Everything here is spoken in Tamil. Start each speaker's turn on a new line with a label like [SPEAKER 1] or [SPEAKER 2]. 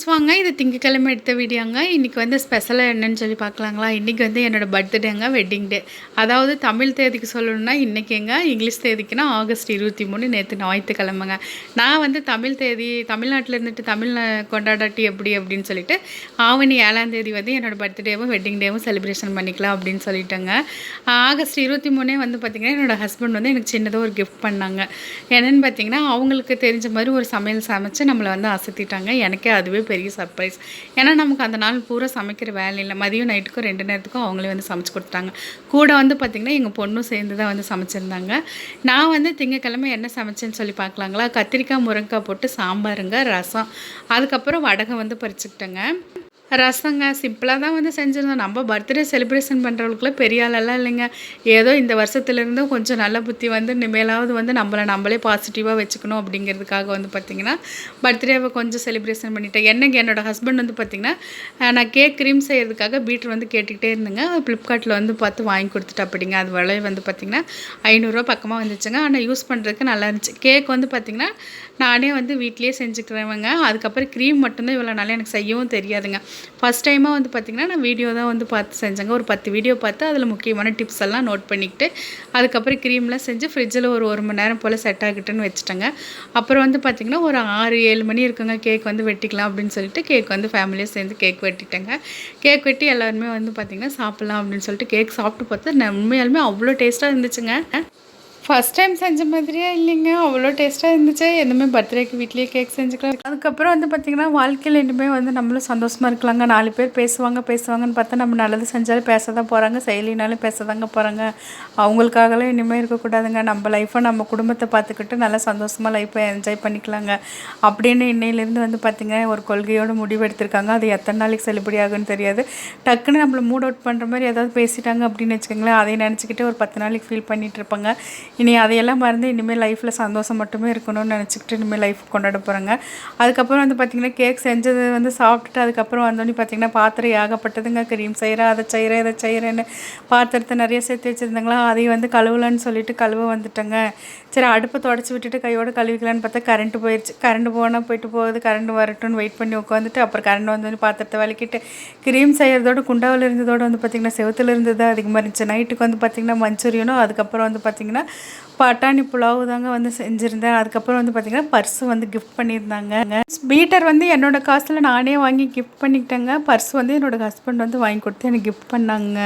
[SPEAKER 1] ஃப்ரெண்ட்ஸ் வாங்க, இது திங்கட்கிழமை எடுத்த வீடியோங்க. இன்றைக்கி வந்து ஸ்பெஷலாக என்னன்னு சொல்லி பார்க்கலாங்களா? இன்றைக்கி வந்து என்னோடய பர்த்டேங்க, வெட்டிங் டே. அதாவது தமிழ் தேதிக்கு சொல்லணும்னா இன்றைக்கிங்க, இங்கிலீஷ் தேதிக்குன்னா ஆகஸ்ட் 23 நேற்று ஞாயிற்றுக்கிழமைங்க. நான் வந்து தமிழ் தேதி தமிழ்நாட்டில் இருந்துட்டு கொண்டாடாட்டி எப்படி அப்படின்னு சொல்லிட்டு ஆவணி 7ஆம் தேதி வந்து என்னோடய பர்த்டேவும் வெட்டிங் டேவும் செலிப்ரேஷன் பண்ணிக்கலாம் அப்படின்னு சொல்லிட்டேங்க. ஆகஸ்ட் 23 வந்து பார்த்திங்கன்னா என்னோடய ஹஸ்பண்ட் வந்து எனக்கு சின்னதாக ஒரு கிஃப்ட் பண்ணாங்க. என்னென்னு பார்த்திங்கன்னா அவங்களுக்கு தெரிஞ்ச மாதிரி ஒரு சமையல் சமைச்சு நம்மளை வந்து அசத்திட்டாங்க. எனக்கே அதுவே பெரிய சர்ப்ரைஸ். ஏன்னா நமக்கு அந்த நாள் பூரா சமைக்கிற வேலை இல்லை. மதியம் நைட்டுக்கும் 2 நேரத்துக்கும் அவங்களே வந்து சமைச்சு கொடுத்துட்டாங்க. கூட வந்து பார்த்திங்கன்னா எங்கள் பொண்ணும் சேர்ந்து தான் வந்து சமைச்சிருந்தாங்க. நான் வந்து திங்கக்கிழமை என்ன சமைச்சேன்னு சொல்லி பார்க்கலாங்களா? கத்திரிக்காய் முருங்கைக்காய் போட்டு சாம்பாருங்க, ரசம், அதுக்கப்புறம் வடகம் வந்து பறிச்சுக்கிட்டேங்க. ரசங்க சிம்பிளாக தான் வந்து செஞ்சுருந்தோம். நம்ம பர்த்டே செலிப்ரேஷன் பண்ணுறவங்களுக்குலாம் பெரிய ஆளெல்லாம் இல்லைங்க. ஏதோ இந்த வருஷத்துலேருந்து கொஞ்சம் நல்ல புத்தி வந்து இனிமேலாவது வந்து நம்மளே பாசிட்டிவாக வச்சுக்கணும் அப்படிங்கிறதுக்காக வந்து பார்த்திங்கன்னா பர்த்டேவை கொஞ்சம் செலிப்ரேஷன் பண்ணிட்டேன். என்னோடய ஹஸ்பண்ட் வந்து பார்த்திங்கன்னா நான் கேக் க்ரீம் செய்கிறதுக்காக பீட்ரு வந்து கேட்டுக்கிட்டே இருந்தேங்க. ஃப்ளிப்கார்ட்டில் வந்து பார்த்து வாங்கி கொடுத்துட்டு அப்படிங்க. அது விலை வந்து பார்த்திங்கன்னா 500 பக்கமாக வந்துச்சுங்க. ஆனால் யூஸ் பண்ணுறதுக்கு நல்லா இருந்துச்சு. கேக் வந்து பார்த்திங்கன்னா நானே வந்து வீட்லேயே செஞ்சுக்கிறேங்க. அதுக்கப்புறம் க்ரீம் மட்டும்தான் இவ்வளோ நாளாக எனக்கு செய்யவும் தெரியாதுங்க. ஃபஸ்ட் டைமாக வந்து பார்த்திங்கன்னா நான் வீடியோ தான் வந்து பார்த்து செஞ்சேங்க. ஒரு 10 வீடியோ பார்த்து அதில் முக்கியமான டிப்ஸ் எல்லாம் நோட் பண்ணிக்கிட்டு அதுக்கப்புறம் க்ரீம்லாம் செஞ்சு ஃப்ரிட்ஜில் ஒரு 1 மணி நேரம் போல் செட் ஆகிட்டுன்னு வச்சுட்டேங்க. அப்புறம் வந்து பார்த்திங்கன்னா ஒரு 6-7 மணி இருக்குங்க. கேக் வந்து வெட்டிக்கலாம் அப்படின்னு சொல்லிட்டு கேக் வந்து ஃபேமிலியாக சேர்ந்து கேக் வெட்டிட்டேங்க. கேக் வெட்டி எல்லாருமே வந்து பார்த்திங்கன்னா சாப்பிட்லாம் அப்படின்னு சொல்லிட்டு கேக் சாப்பிட்டு பார்த்தா உண்மையாலுமே அவ்வளோ டேஸ்ட்டாக இருந்துச்சுங்க. ஃபஸ்ட் டைம் செஞ்ச மாதிரியே இல்லைங்க. அவ்வளோ டேஸ்ட்டாக இருந்துச்சு. எதுவுமே பர்த்டேக்கு வீட்லேயே கேக் செஞ்சுக்கலாம். அதுக்கப்புறம் வந்து பார்த்திங்கன்னா வாழ்க்கையில் இனிமேல் வந்து நம்மளும் சந்தோஷமாக இருக்கலாங்க. 4 பேர் பேசுவாங்கன்னு பார்த்தா நம்ம நல்லது செஞ்சாலும் பேச தான் போகிறாங்க, செய்யலினாலும் பேச தாங்க போகிறாங்க. அவங்களுக்காகலாம் இனிமேல் இருக்கக்கூடாதுங்க. நம்ம லைஃப்பை நம்ம குடும்பத்தை பார்த்துக்கிட்டு நல்லா சந்தோஷமாக லைஃப்பை என்ஜாய் பண்ணிக்கலாங்க அப்படின்னு இன்னையிலேருந்து வந்து பார்த்திங்கன்னா ஒரு கொள்கையோடு முடிவு எடுத்திருக்காங்க. அது எத்தனை நாளைக்கு செல்லுபடி ஆகுன்னு தெரியாது. டக்குன்னு நம்மளை மூட் அவுட் பண்ணுற மாதிரி ஏதாவது பேசிட்டாங்க அப்படின்னு வச்சுக்கோங்களேன், அதை நினச்சிக்கிட்டு ஒரு 10 நாளைக்கு ஃபீல் பண்ணிகிட்டு இருப்பாங்க. இனி அதையெல்லாம் மறந்து இனிமேல் லைஃப்பில் சந்தோஷம் மட்டுமே இருக்கணும்னு நினச்சிக்கிட்டு இனிமேல் லைஃப் கொண்டாட போகிறாங்க. அதுக்கப்புறம் வந்து பார்த்திங்கன்னா கேக் செஞ்சது வந்து சாப்பிட்டுட்டு அதுக்கப்புறம் வந்தோடனே பார்த்திங்கன்னா பாத்திரம் ஏகப்பட்டதுங்க. க்ரீம் செய்கிறேன், அதை செய்கிறேன்னு பாத்திரத்தை நிறைய சேர்த்து வச்சுருந்தாங்களா, அதையும் வந்து கழுவலான்னு சொல்லிட்டு கழுவ வந்துட்டேங்க. சரி அடுப்பை தொடச்சி விட்டுட்டு கையோடு கழுவிக்கலான்னு பார்த்தா கரண்ட்டு போயிடுச்சு. கரண்ட் போனால் போயிட்டு போகுது, கரண்ட் வரட்டும்னு வெயிட் பண்ணி உட்காந்துட்டு அப்புறம் கரண்ட் வந்து பாத்திரத்தை வலிக்கிட்டு க்ரீம் செய்கிறதோட குண்டாவில் இருந்ததோடு வந்து பார்த்திங்கன்னா செவத்தில் இருந்தது அதிகமாக இருந்துச்சு. நைட்டுக்கு வந்து பார்த்திங்கன்னா மஞ்சூரியனும் அதுக்கப்புறம் வந்து பார்த்திங்கன்னா பட்டாணி புலாவு தாங்க வந்து செஞ்சுருந்தேன். அதுக்கப்புறம் வந்து பார்த்திங்கன்னா பர்ஸு வந்து கிஃப்ட் பண்ணியிருந்தாங்க. பீட்டர் வந்து என்னோடய காசில் நானே வாங்கி கிஃப்ட் பண்ணிக்கிட்டேங்க. பர்ஸ் வந்து என்னோடய ஹஸ்பண்ட் வந்து வாங்கி கொடுத்து எனக்கு கிஃப்ட் பண்ணாங்க.